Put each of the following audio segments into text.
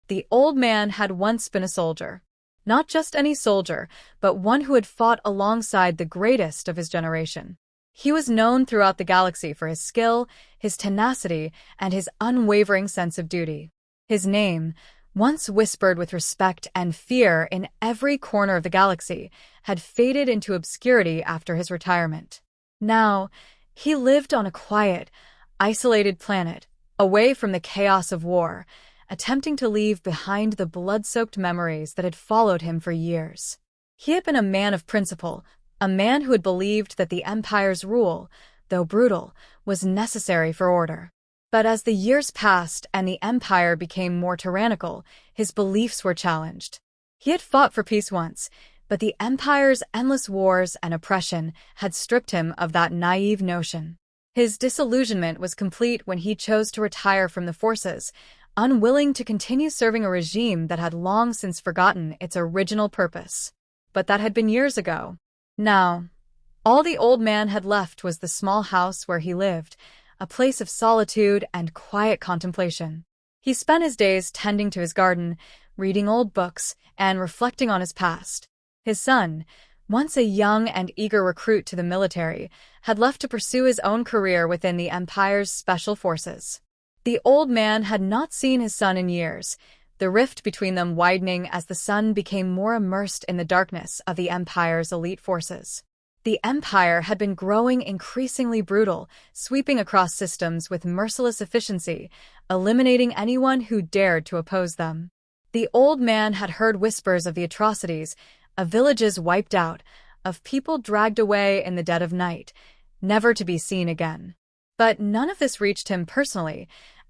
The old man had once been a soldier. Not just any soldier, but one who had fought alongside the greatest of his generation. He was known throughout the galaxy for his skill, his tenacity, and his unwavering sense of duty. His name, once whispered with respect and fear in every corner of the galaxy, had faded into obscurity after his retirement. Now, he lived on a quiet, isolated planet, away from the chaos of war, attempting to leave behind the blood-soaked memories that had followed him for years. He had been a man of principle, a man who had believed that the Empire's rule, though brutal, was necessary for order. But as the years passed and the Empire became more tyrannical, his beliefs were challenged. He had fought for peace once, but the Empire's endless wars and oppression had stripped him of that naive notion. His disillusionment was complete when he chose to retire from the forces, unwilling to continue serving a regime that had long since forgotten its original purpose. But that had been years ago. Now, all the old man had left was the small house where he lived, a place of solitude and quiet contemplation. He spent his days tending to his garden, reading old books, and reflecting on his past. His son, once a young and eager recruit to the military, had left to pursue his own career within the Empire's special forces. The old man had not seen his son in years, the rift between them widening as the son became more immersed in the darkness of the Empire's elite forces. The Empire had been growing increasingly brutal, sweeping across systems with merciless efficiency, eliminating anyone who dared to oppose them. The old man had heard whispers of the atrocities, of villages wiped out, of people dragged away in the dead of night, never to be seen again. But none of this reached him personally,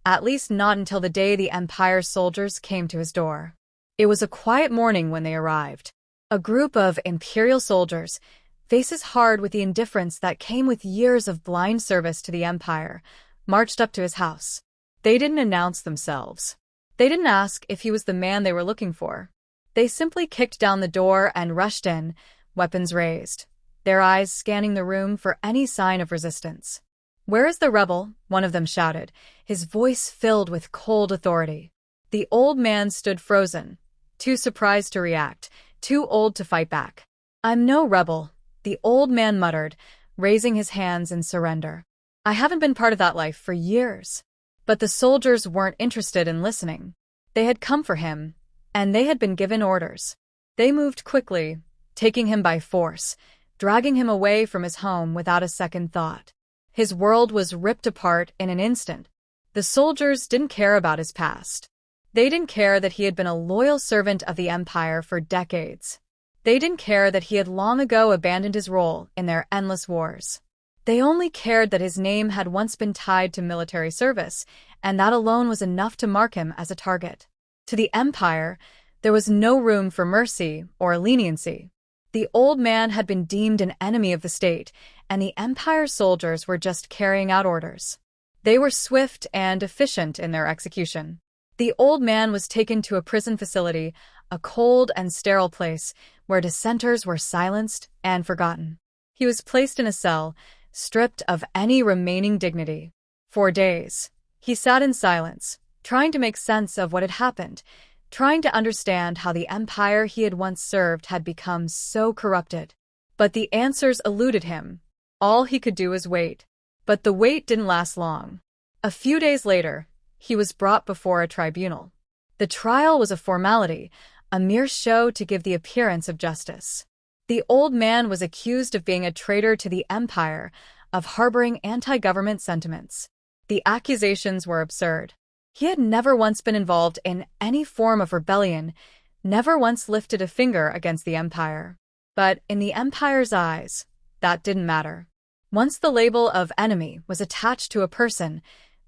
at least not until the day the Empire's soldiers came to his door. It was a quiet morning when they arrived. A group of Imperial soldiers, faces hard with the indifference that came with years of blind service to the Empire, marched up to his house. They didn't announce themselves. They didn't ask if he was the man they were looking for. They simply kicked down the door and rushed in, weapons raised, their eyes scanning the room for any sign of resistance. "Where is the rebel?" one of them shouted, his voice filled with cold authority. The old man stood frozen, too surprised to react, too old to fight back. "I'm no rebel," the old man muttered, raising his hands in surrender. "I haven't been part of that life for years." But the soldiers weren't interested in listening. They had come for him, and they had been given orders. They moved quickly, taking him by force, dragging him away from his home without a second thought. His world was ripped apart in an instant. The soldiers didn't care about his past. They didn't care that he had been a loyal servant of the Empire for decades. They didn't care that he had long ago abandoned his role in their endless wars. They only cared that his name had once been tied to military service, and that alone was enough to mark him as a target. To the Empire, there was no room for mercy or leniency. The old man had been deemed an enemy of the state, and the Empire soldiers were just carrying out orders. They were swift and efficient in their execution. The old man was taken to a prison facility, a cold and sterile place where dissenters were silenced and forgotten. He was placed in a cell, stripped of any remaining dignity. For days, he sat in silence, trying to make sense of what had happened, trying to understand how the Empire he had once served had become so corrupted. But the answers eluded him. All he could do was wait. But the wait didn't last long. A few days later, he was brought before a tribunal. The trial was a formality, a mere show to give the appearance of justice. The old man was accused of being a traitor to the Empire, of harboring anti-government sentiments. The accusations were absurd. He had never once been involved in any form of rebellion, never once lifted a finger against the Empire. But in the Empire's eyes, that didn't matter. Once the label of enemy was attached to a person,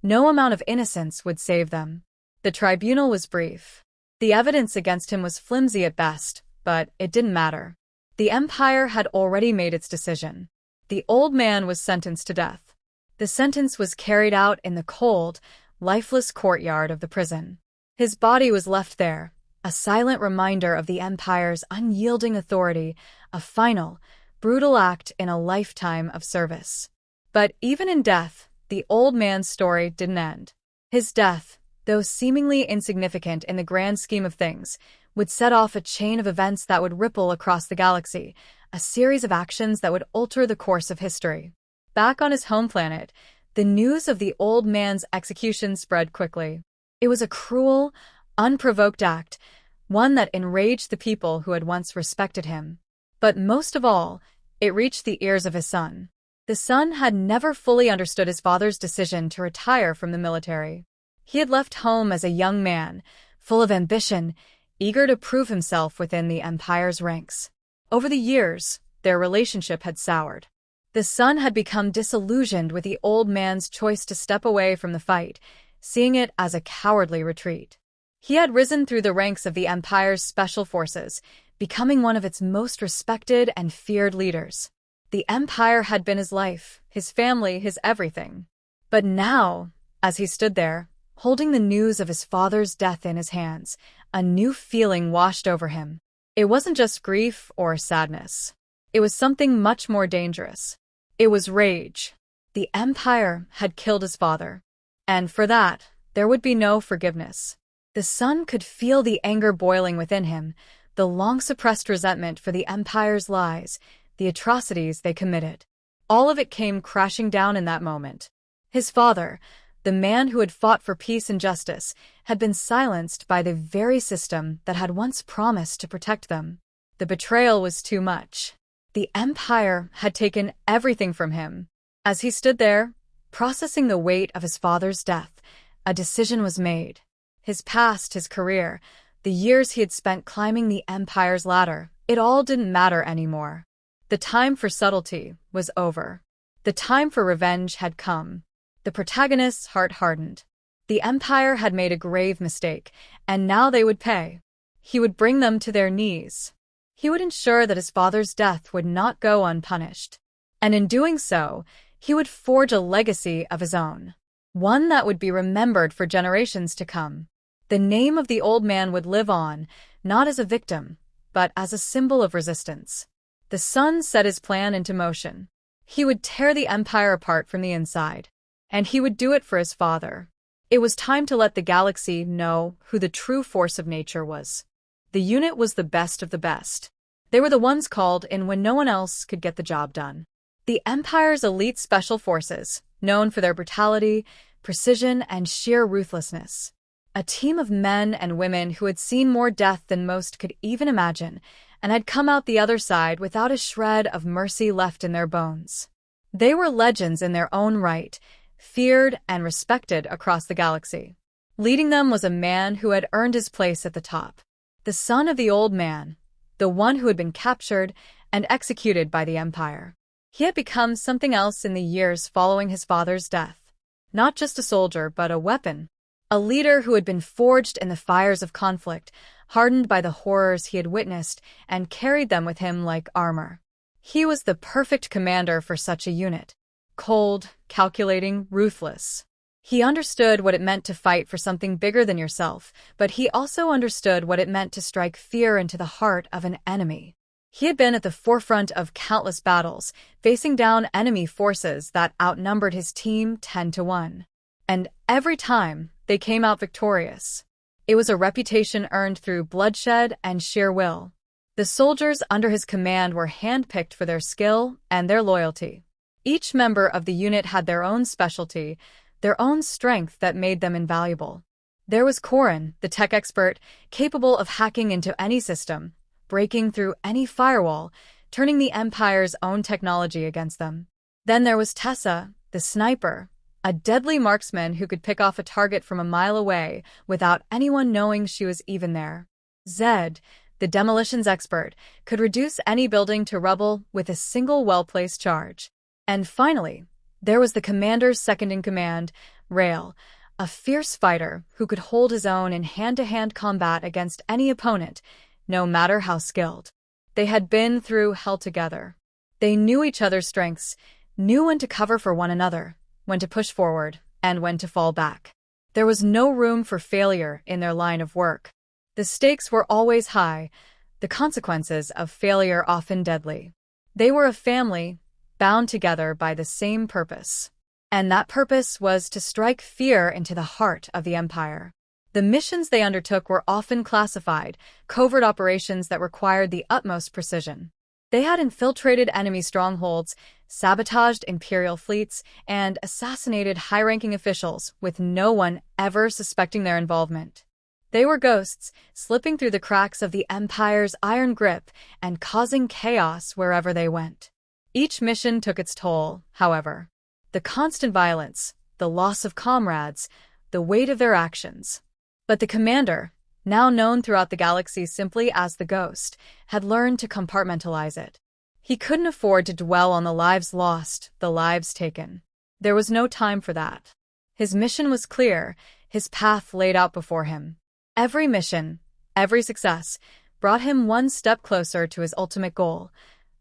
no amount of innocence would save them. The tribunal was brief. The evidence against him was flimsy at best, but it didn't matter. The Empire had already made its decision. The old man was sentenced to death. The sentence was carried out in the cold, lifeless courtyard of the prison. His body was left there, a silent reminder of the Empire's unyielding authority, a final, brutal act in a lifetime of service. But even in death, the old man's story didn't end. His death, though seemingly insignificant in the grand scheme of things, would set off a chain of events that would ripple across the galaxy, a series of actions that would alter the course of history. Back on his home planet, the news of the old man's execution spread quickly. It was a cruel, unprovoked act, one that enraged the people who had once respected him. But most of all, it reached the ears of his son. The son had never fully understood his father's decision to retire from the military. He had left home as a young man, full of ambition, eager to prove himself within the Empire's ranks. Over the years, their relationship had soured. The son had become disillusioned with the old man's choice to step away from the fight, seeing it as a cowardly retreat. He had risen through the ranks of the Empire's special forces, becoming one of its most respected and feared leaders. The Empire had been his life, his family, his everything. But now, as he stood there, holding the news of his father's death in his hands, a new feeling washed over him. It wasn't just grief or sadness. It was something much more dangerous. It was rage. The Empire had killed his father, and for that, there would be no forgiveness. The son could feel the anger boiling within him, the long-suppressed resentment for the Empire's lies, the atrocities they committed. All of it came crashing down in that moment. His father, the man who had fought for peace and justice, had been silenced by the very system that had once promised to protect them. The betrayal was too much. The Empire had taken everything from him. As he stood there, processing the weight of his father's death, a decision was made. His past, his career, the years he had spent climbing the Empire's ladder, it all didn't matter anymore. The time for subtlety was over. The time for revenge had come. The protagonist's heart hardened. The Empire had made a grave mistake, and now they would pay. He would bring them to their knees. He would ensure that his father's death would not go unpunished. And in doing so, he would forge a legacy of his own, one that would be remembered for generations to come. The name of the old man would live on, not as a victim, but as a symbol of resistance. The son set his plan into motion. He would tear the Empire apart from the inside, and he would do it for his father. It was time to let the galaxy know who the true force of nature was. The unit was the best of the best. They were the ones called in when no one else could get the job done. The Empire's elite special forces, known for their brutality, precision, and sheer ruthlessness. A team of men and women who had seen more death than most could even imagine, and had come out the other side without a shred of mercy left in their bones. They were legends in their own right, feared and respected across the galaxy. Leading them was a man who had earned his place at the top. The son of the old man, the one who had been captured and executed by the Empire. He had become something else in the years following his father's death. Not just a soldier, but a weapon. A leader who had been forged in the fires of conflict, hardened by the horrors he had witnessed, and carried them with him like armor. He was the perfect commander for such a unit. Cold, calculating, ruthless. He understood what it meant to fight for something bigger than yourself, but he also understood what it meant to strike fear into the heart of an enemy. He had been at the forefront of countless battles, facing down enemy forces that outnumbered his team 10-1. And every time, they came out victorious. It was a reputation earned through bloodshed and sheer will. The soldiers under his command were handpicked for their skill and their loyalty. Each member of the unit had their own specialty, their own strength that made them invaluable. There was Corin, the tech expert, capable of hacking into any system, breaking through any firewall, turning the Empire's own technology against them. Then there was Tessa, the sniper, a deadly marksman who could pick off a target from a mile away without anyone knowing she was even there. Zed, the demolitions expert, could reduce any building to rubble with a single well-placed charge. And finally, there was the commander's second-in-command, Rail, a fierce fighter who could hold his own in hand-to-hand combat against any opponent, no matter how skilled. They had been through hell together. They knew each other's strengths, knew when to cover for one another, when to push forward, and when to fall back. There was no room for failure in their line of work. The stakes were always high, the consequences of failure often deadly. They were a family, bound together by the same purpose. And that purpose was to strike fear into the heart of the Empire. The missions they undertook were often classified, covert operations that required the utmost precision. They had infiltrated enemy strongholds, sabotaged Imperial fleets, and assassinated high-ranking officials with no one ever suspecting their involvement. They were ghosts, slipping through the cracks of the Empire's iron grip and causing chaos wherever they went. Each mission took its toll, however. The constant violence, the loss of comrades, the weight of their actions. But the commander, now known throughout the galaxy simply as the Ghost, had learned to compartmentalize it. He couldn't afford to dwell on the lives lost, the lives taken. There was no time for that. His mission was clear, his path laid out before him. Every mission, every success, brought him one step closer to his ultimate goal,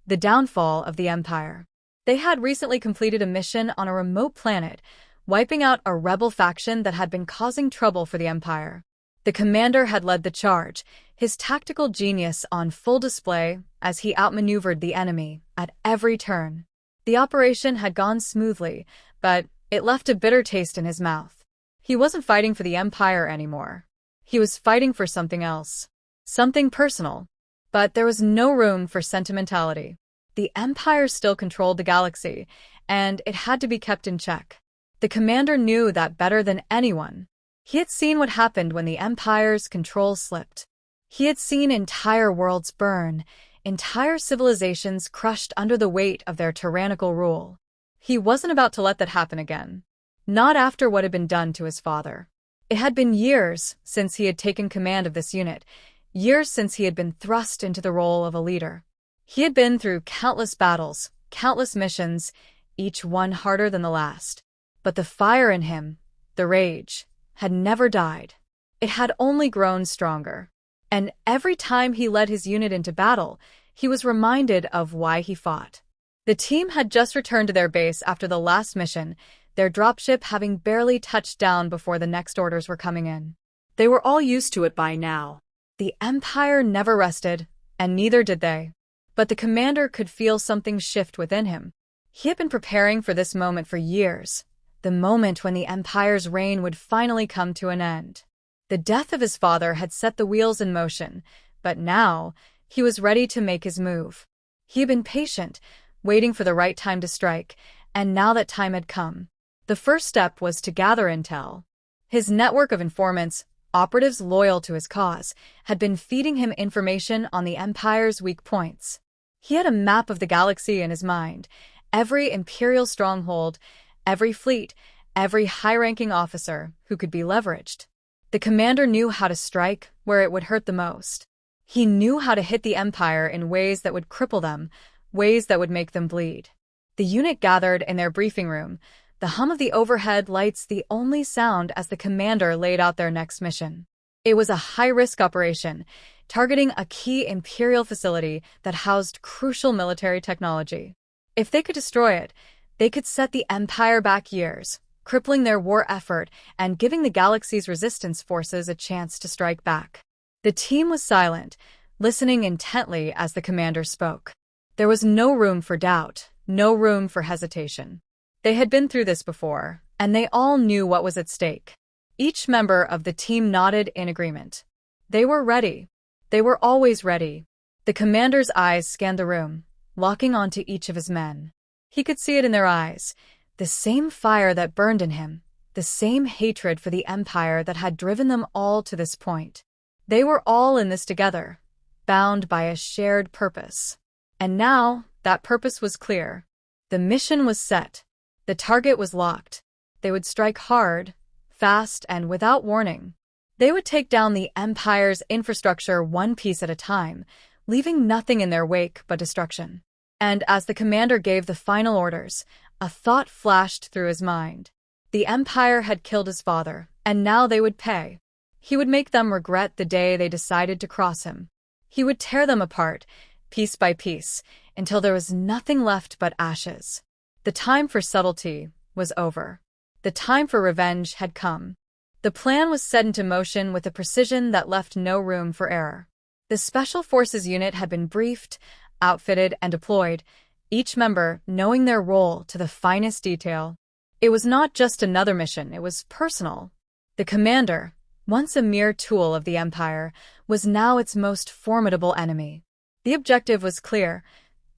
the downfall of the Empire. They had recently completed a mission on a remote planet, wiping out a rebel faction that had been causing trouble for the Empire. The commander had led the charge, his tactical genius on full display as he outmaneuvered the enemy at every turn. The operation had gone smoothly, but it left a bitter taste in his mouth. He wasn't fighting for the Empire anymore. He was fighting for something else. Something personal. But there was no room for sentimentality. The Empire still controlled the galaxy, and it had to be kept in check. The commander knew that better than anyone. He had seen what happened when the Empire's control slipped. He had seen entire worlds burn, entire civilizations crushed under the weight of their tyrannical rule. He wasn't about to let that happen again. Not after what had been done to his father. It had been years since he had taken command of this unit, years since he had been thrust into the role of a leader. He had been through countless battles, countless missions, each one harder than the last. But the fire in him, the rage, had never died. It had only grown stronger. And every time he led his unit into battle, he was reminded of why he fought. The team had just returned to their base after the last mission, their dropship having barely touched down before the next orders were coming in. They were all used to it by now. The Empire never rested, and neither did they. But the commander could feel something shift within him. He had been preparing for this moment for years, the moment when the Empire's reign would finally come to an end. The death of his father had set the wheels in motion, but now he was ready to make his move. He had been patient, waiting for the right time to strike, and now that time had come. The first step was to gather intel. His network of informants, operatives loyal to his cause, had been feeding him information on the Empire's weak points. He had a map of the galaxy in his mind, every Imperial stronghold, every fleet, every high-ranking officer who could be leveraged. The commander knew how to strike where it would hurt the most. He knew how to hit the Empire in ways that would cripple them, ways that would make them bleed. The unit gathered in their briefing room, the hum of the overhead lights the only sound as the commander laid out their next mission. It was a high-risk operation, targeting a key Imperial facility that housed crucial military technology. If they could destroy it, they could set the Empire back years, crippling their war effort and giving the galaxy's resistance forces a chance to strike back. The team was silent, listening intently as the commander spoke. There was no room for doubt, no room for hesitation. They had been through this before, and they all knew what was at stake. Each member of the team nodded in agreement. They were ready. They were always ready. The commander's eyes scanned the room, locking onto each of his men. He could see it in their eyes, the same fire that burned in him, the same hatred for the Empire that had driven them all to this point. They were all in this together, bound by a shared purpose. And now, that purpose was clear. The mission was set. The target was locked. They would strike hard, fast, and without warning. They would take down the Empire's infrastructure one piece at a time, leaving nothing in their wake but destruction. And as the commander gave the final orders, a thought flashed through his mind. The Empire had killed his father, and now they would pay. He would make them regret the day they decided to cross him. He would tear them apart, piece by piece, until there was nothing left but ashes. The time for subtlety was over. The time for revenge had come. The plan was set into motion with a precision that left no room for error. The Special Forces unit had been briefed, outfitted, and deployed, each member knowing their role to the finest detail. It was not just another mission, it was personal. The commander, once a mere tool of the Empire, was now its most formidable enemy. The objective was clear: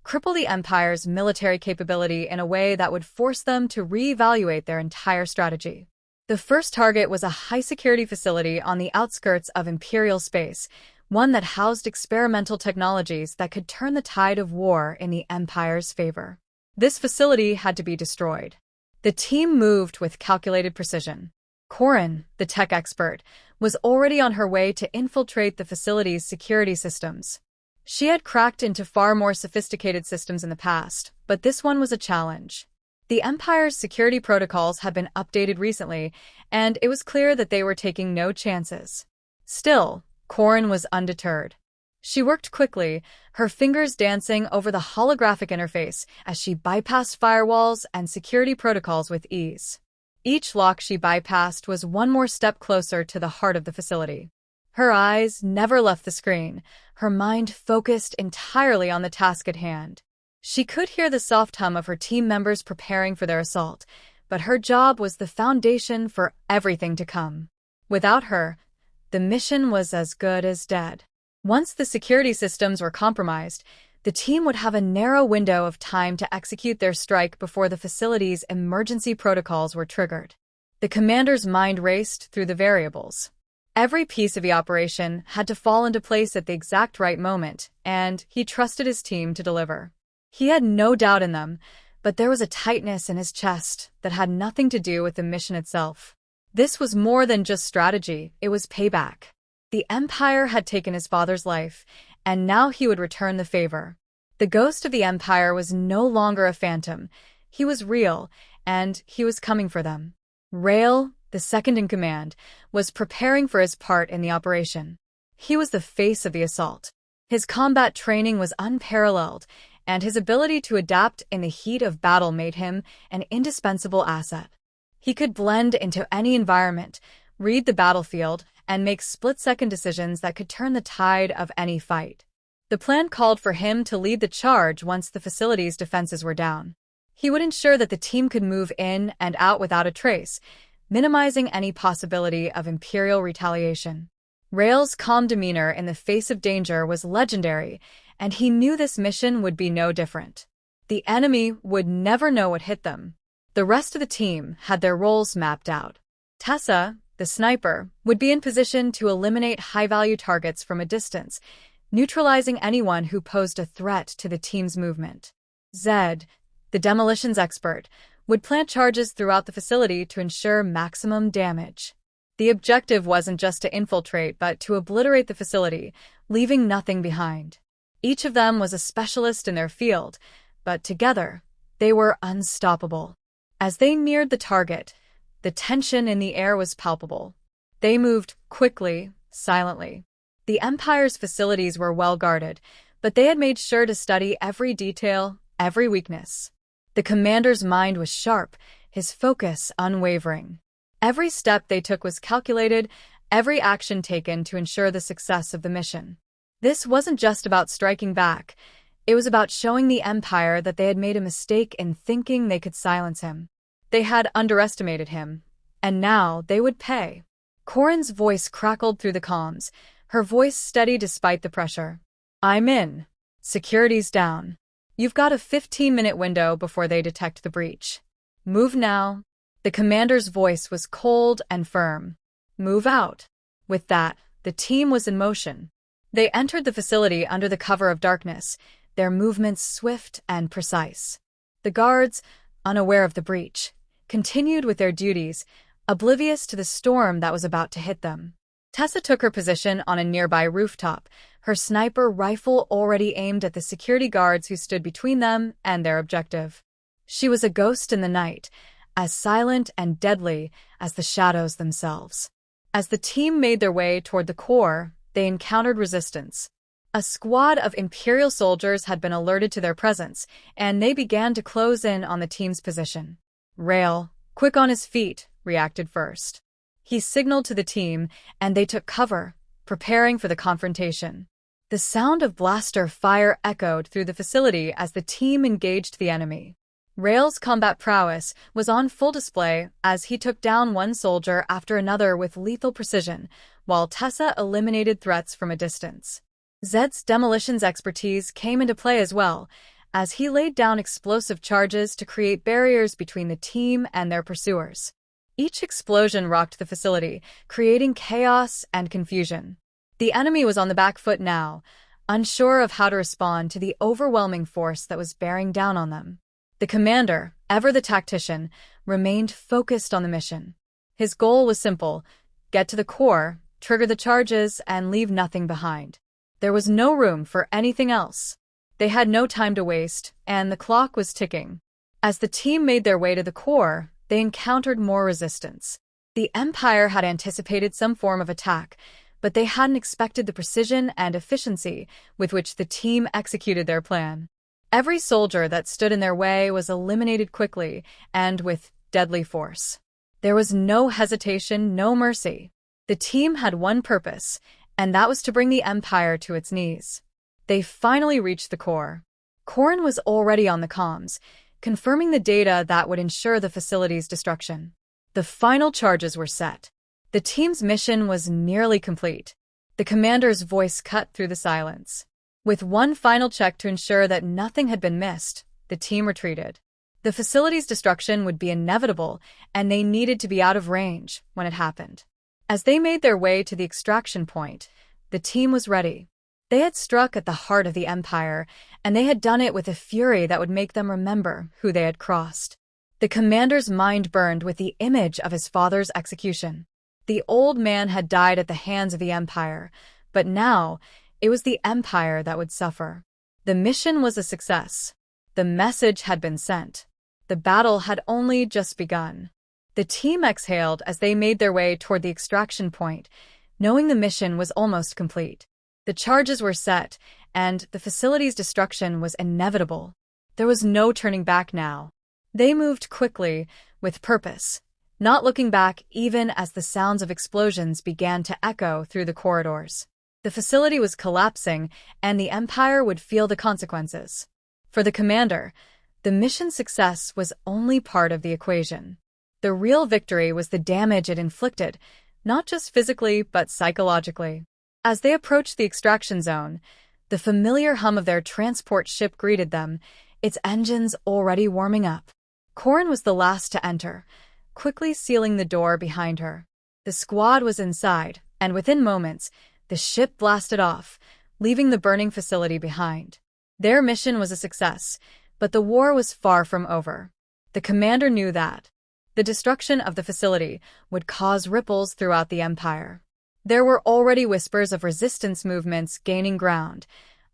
cripple the Empire's military capability in a way that would force them to reevaluate their entire strategy. The first target was a high-security facility on the outskirts of Imperial space, one that housed experimental technologies that could turn the tide of war in the Empire's favor. This facility had to be destroyed. The team moved with calculated precision. Corin, the tech expert, was already on her way to infiltrate the facility's security systems. She had cracked into far more sophisticated systems in the past, but this one was a challenge. The Empire's security protocols had been updated recently, and it was clear that they were taking no chances. Still, Corin was undeterred. She worked quickly, her fingers dancing over the holographic interface as she bypassed firewalls and security protocols with ease. Each lock she bypassed was one more step closer to the heart of the facility. Her eyes never left the screen, her mind focused entirely on the task at hand. She could hear the soft hum of her team members preparing for their assault, but her job was the foundation for everything to come. Without her, the mission was as good as dead. Once the security systems were compromised, the team would have a narrow window of time to execute their strike before the facility's emergency protocols were triggered. The commander's mind raced through the variables. Every piece of the operation had to fall into place at the exact right moment, and he trusted his team to deliver. He had no doubt in them, but there was a tightness in his chest that had nothing to do with the mission itself. This was more than just strategy, it was payback. The Empire had taken his father's life, and now he would return the favor. The ghost of the Empire was no longer a phantom. He was real, and he was coming for them. Rael, the second-in-command, was preparing for his part in the operation. He was the face of the assault. His combat training was unparalleled, and his ability to adapt in the heat of battle made him an indispensable asset. He could blend into any environment, read the battlefield, and make split-second decisions that could turn the tide of any fight. The plan called for him to lead the charge once the facility's defenses were down. He would ensure that the team could move in and out without a trace, minimizing any possibility of Imperial retaliation. Rael's calm demeanor in the face of danger was legendary, and he knew this mission would be no different. The enemy would never know what hit them. The rest of the team had their roles mapped out. Tessa, the sniper, would be in position to eliminate high-value targets from a distance, neutralizing anyone who posed a threat to the team's movement. Zed, the demolitions expert, would plant charges throughout the facility to ensure maximum damage. The objective wasn't just to infiltrate, but to obliterate the facility, leaving nothing behind. Each of them was a specialist in their field, but together, they were unstoppable. As they neared the target, the tension in the air was palpable. They moved quickly, silently. The Empire's facilities were well guarded, but they had made sure to study every detail, every weakness. The commander's mind was sharp, his focus unwavering. Every step they took was calculated, every action taken to ensure the success of the mission. This wasn't just about striking back. It was about showing the Empire that they had made a mistake in thinking they could silence him. They had underestimated him, and now they would pay. Corin's voice crackled through the comms, her voice steady despite the pressure. "I'm in. Security's down. You've got a 15-minute window before they detect the breach. Move now." The commander's voice was cold and firm. "Move out." With that, the team was in motion. They entered the facility under the cover of darkness, their movements swift and precise. The guards, unaware of the breach, continued with their duties, oblivious to the storm that was about to hit them. Tessa took her position on a nearby rooftop, her sniper rifle already aimed at the security guards who stood between them and their objective. She was a ghost in the night, as silent and deadly as the shadows themselves. As the team made their way toward the core, they encountered resistance. A squad of Imperial soldiers had been alerted to their presence, and they began to close in on the team's position. Rael, quick on his feet, reacted first. He signaled to the team, and they took cover, preparing for the confrontation. The sound of blaster fire echoed through the facility as the team engaged the enemy. Rael's combat prowess was on full display as he took down one soldier after another with lethal precision, while Tessa eliminated threats from a distance. Zed's demolitions expertise came into play as well, as he laid down explosive charges to create barriers between the team and their pursuers. Each explosion rocked the facility, creating chaos and confusion. The enemy was on the back foot now, unsure of how to respond to the overwhelming force that was bearing down on them. The commander, ever the tactician, remained focused on the mission. His goal was simple: get to the core, trigger the charges, and leave nothing behind. There was no room for anything else. They had no time to waste, and the clock was ticking. As the team made their way to the core, they encountered more resistance. The Empire had anticipated some form of attack, but they hadn't expected the precision and efficiency with which the team executed their plan. Every soldier that stood in their way was eliminated quickly and with deadly force. There was no hesitation, no mercy. The team had one purpose, and that was to bring the Empire to its knees. They finally reached the core. Corrin was already on the comms, confirming the data that would ensure the facility's destruction. The final charges were set. The team's mission was nearly complete. The commander's voice cut through the silence. With one final check to ensure that nothing had been missed, the team retreated. The facility's destruction would be inevitable, and they needed to be out of range when it happened. As they made their way to the extraction point, the team was ready. They had struck at the heart of the Empire, and they had done it with a fury that would make them remember who they had crossed. The commander's mind burned with the image of his father's execution. The old man had died at the hands of the Empire, but now it was the Empire that would suffer. The mission was a success. The message had been sent. The battle had only just begun. The team exhaled as they made their way toward the extraction point, knowing the mission was almost complete. The charges were set, and the facility's destruction was inevitable. There was no turning back now. They moved quickly, with purpose, not looking back even as the sounds of explosions began to echo through the corridors. The facility was collapsing, and the Empire would feel the consequences. For the commander, the mission's success was only part of the equation. The real victory was the damage it inflicted, not just physically but psychologically. As they approached the extraction zone, the familiar hum of their transport ship greeted them, its engines already warming up. Corrin was the last to enter, quickly sealing the door behind her. The squad was inside, and within moments, the ship blasted off, leaving the burning facility behind. Their mission was a success, but the war was far from over. The commander knew that. The destruction of the facility would cause ripples throughout the Empire. There were already whispers of resistance movements gaining ground,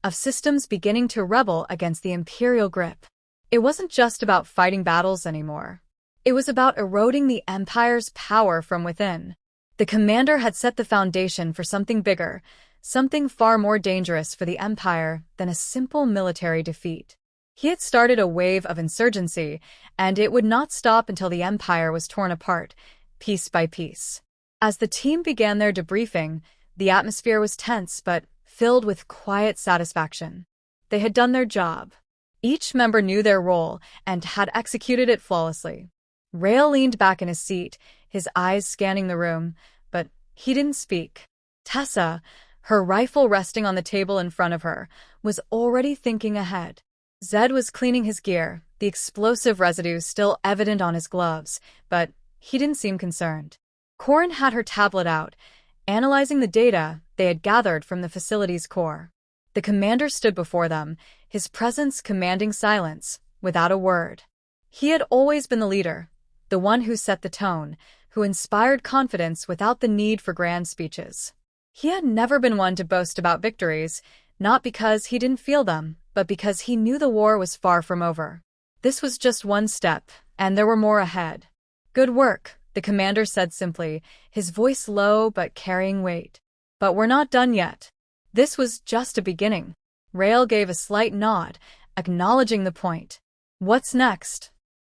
of systems beginning to rebel against the Imperial grip. It wasn't just about fighting battles anymore. It was about eroding the Empire's power from within. The commander had set the foundation for something bigger, something far more dangerous for the Empire than a simple military defeat. He had started a wave of insurgency, and it would not stop until the Empire was torn apart, piece by piece. As the team began their debriefing, the atmosphere was tense but filled with quiet satisfaction. They had done their job. Each member knew their role and had executed it flawlessly. Rael leaned back in his seat, his eyes scanning the room, but he didn't speak. Tessa, her rifle resting on the table in front of her, was already thinking ahead. Zed was cleaning his gear, the explosive residue still evident on his gloves, but he didn't seem concerned. Corrin had her tablet out, analyzing the data they had gathered from the facility's core. The commander stood before them, his presence commanding silence, without a word. He had always been the leader, the one who set the tone, who inspired confidence without the need for grand speeches. He had never been one to boast about victories, not because he didn't feel them, but because he knew the war was far from over. This was just one step, and there were more ahead. "Good work," the commander said simply, his voice low but carrying weight. "But we're not done yet. This was just a beginning." Rael gave a slight nod, acknowledging the point. "What's next?"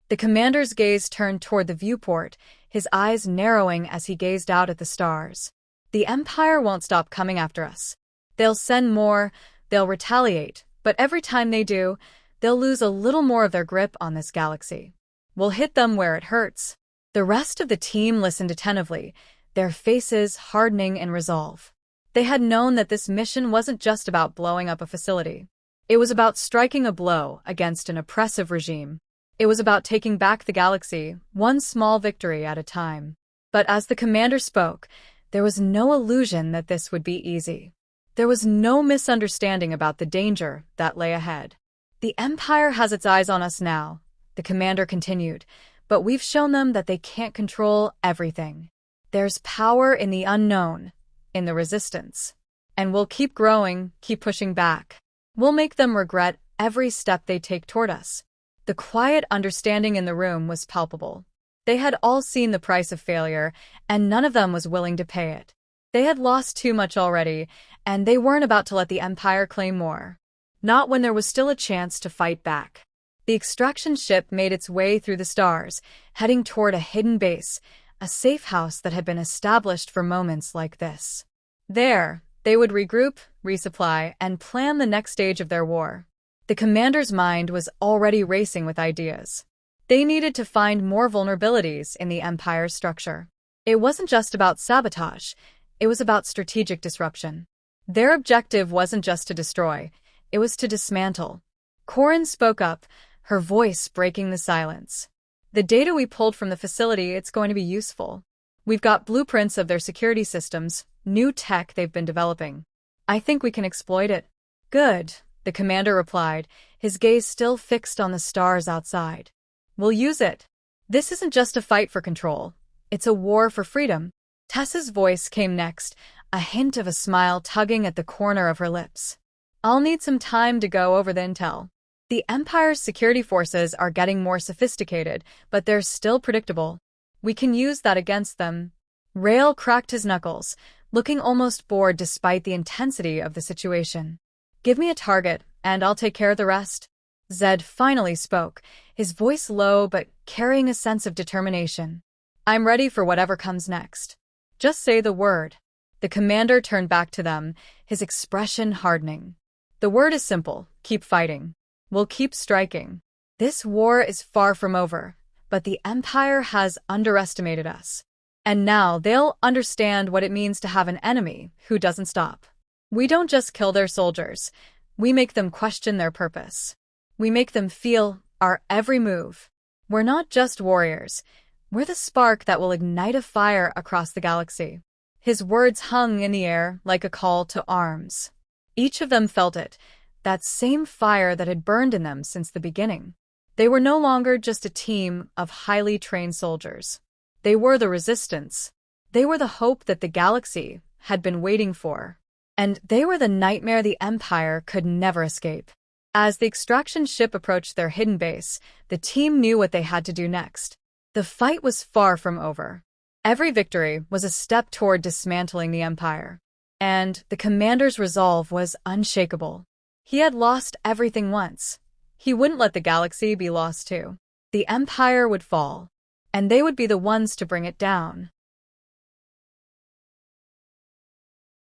The commander's gaze turned toward the viewport, his eyes narrowing as he gazed out at the stars. "The Empire won't stop coming after us. They'll send more, they'll retaliate, but every time they do, they'll lose a little more of their grip on this galaxy. We'll hit them where it hurts. The rest of the team listened attentively, their faces hardening in resolve. They had known that this mission wasn't just about blowing up a facility. It was about striking a blow against an oppressive regime. It was about taking back the galaxy, one small victory at a time. But as the commander spoke, there was no illusion that this would be easy. There was no misunderstanding about the danger that lay ahead. The Empire has its eyes on us now, the commander continued, but we've shown them that they can't control everything. There's power in the unknown, in the resistance. And we'll keep growing, keep pushing back. We'll make them regret every step they take toward us. The quiet understanding in the room was palpable. They had all seen the price of failure, and none of them was willing to pay it. They had lost too much already, and they weren't about to let the Empire claim more. Not when there was still a chance to fight back. The extraction ship made its way through the stars, heading toward a hidden base, a safe house that had been established for moments like this. There, they would regroup, resupply, and plan the next stage of their war. The commander's mind was already racing with ideas. They needed to find more vulnerabilities in the Empire's structure. It wasn't just about sabotage, it was about strategic disruption. Their objective wasn't just to destroy, it was to dismantle. Corin spoke up, her voice breaking the silence. The data we pulled from the facility, it's going to be useful. We've got blueprints of their security systems, new tech they've been developing. I think we can exploit it. Good, the commander replied, his gaze still fixed on the stars outside. We'll use it. This isn't just a fight for control. It's a war for freedom. Tessa's voice came next, a hint of a smile tugging at the corner of her lips. I'll need some time to go over the intel. The Empire's security forces are getting more sophisticated, but they're still predictable. We can use that against them. Rael cracked his knuckles, looking almost bored despite the intensity of the situation. Give me a target, and I'll take care of the rest. Zed finally spoke, his voice low but carrying a sense of determination. I'm ready for whatever comes next. Just say the word. The commander turned back to them, his expression hardening. The word is simple, keep fighting. We'll keep striking. This war is far from over, but the Empire has underestimated us. And now they'll understand what it means to have an enemy who doesn't stop. We don't just kill their soldiers, we make them question their purpose. We make them feel our every move. We're not just warriors, we're the spark that will ignite a fire across the galaxy. His words hung in the air like a call to arms. Each of them felt it, that same fire that had burned in them since the beginning. They were no longer just a team of highly trained soldiers. They were the resistance. They were the hope that the galaxy had been waiting for. And they were the nightmare the Empire could never escape. As the extraction ship approached their hidden base, the team knew what they had to do next. The fight was far from over. Every victory was a step toward dismantling the Empire. And the commander's resolve was unshakable. He had lost everything once. He wouldn't let the galaxy be lost too. The Empire would fall, and they would be the ones to bring it down.